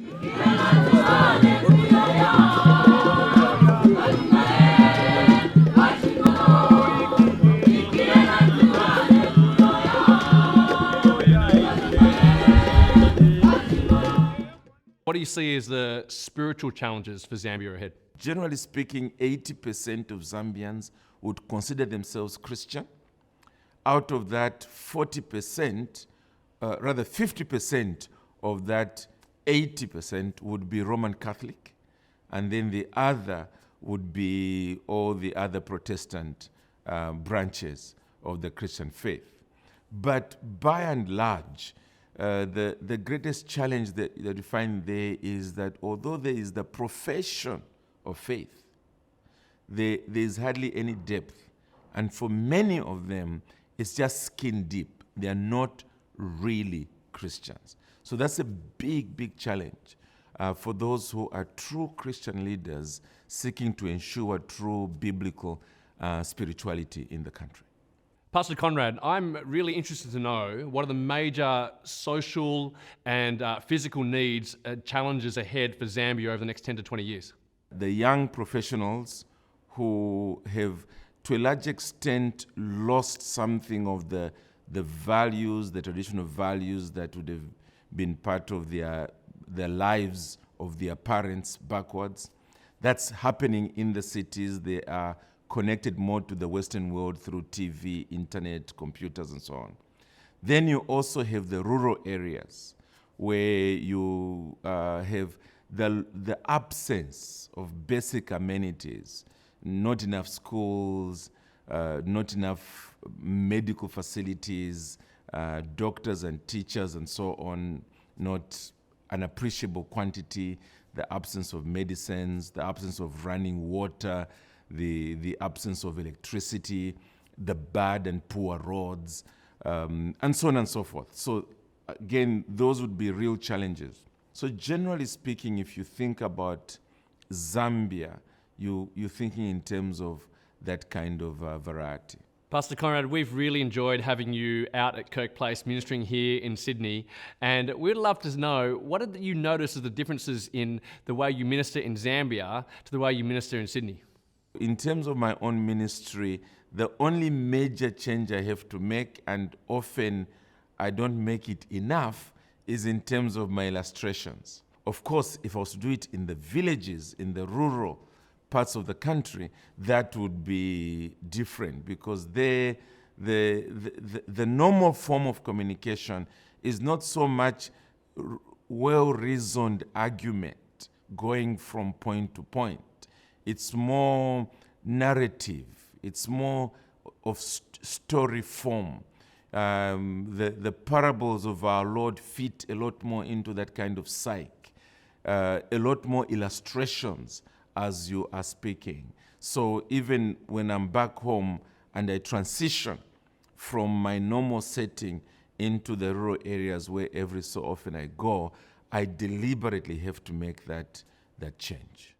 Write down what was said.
What do you see as the spiritual challenges for Zambia ahead? Generally speaking, 80% of Zambians would consider themselves Christian. Out of that, 40%, rather 50% of that 80% would be Roman Catholic, and then the other would be all the other Protestant branches of the Christian faith. But by and large, the greatest challenge that you find there is that although there is the profession of faith, there is hardly any depth. And for many of them, it's just skin deep. They are not really Christians. So that's a big, big challenge for those who are true Christian leaders seeking to ensure true biblical spirituality in the country. Pastor Conrad, I'm really interested to know what are the major social and physical needs, challenges ahead for Zambia over the next 10 to 20 years. The young professionals who have, to a large extent, lost something of the values, the traditional values that would have been part of their lives of their parents backwards. That's happening in the cities. They are connected more to the Western world through TV, internet, computers, and so on. Then you also have the rural areas where you have the absence of basic amenities, not enough schools, not enough medical facilities, doctors and teachers and so on, not an appreciable quantity, the absence of medicines, the absence of running water, the absence of electricity, the bad and poor roads, and so on and so forth. So again, those would be real challenges. So generally speaking, if you think about Zambia, you're thinking in terms of that kind of variety. Pastor Conrad, we've really enjoyed having you out at Kirkplace ministering here in Sydney, and we'd love to know, what did you notice as the differences in the way you minister in Zambia to the way you minister in Sydney? In terms of my own ministry, the only major change I have to make, and often I don't make it enough, is in terms of my illustrations. Of course, if I was to do it in the villages, in the rural parts of the country, that would be different, because the normal form of communication is not so much well-reasoned argument going from point to point. It's more narrative. It's more of story form. The parables of our Lord fit a lot more into that kind of psyche. A lot more illustrations as you are speaking. So even when I'm back home and I transition from my normal setting into the rural areas where every so often I go, I deliberately have to make that change.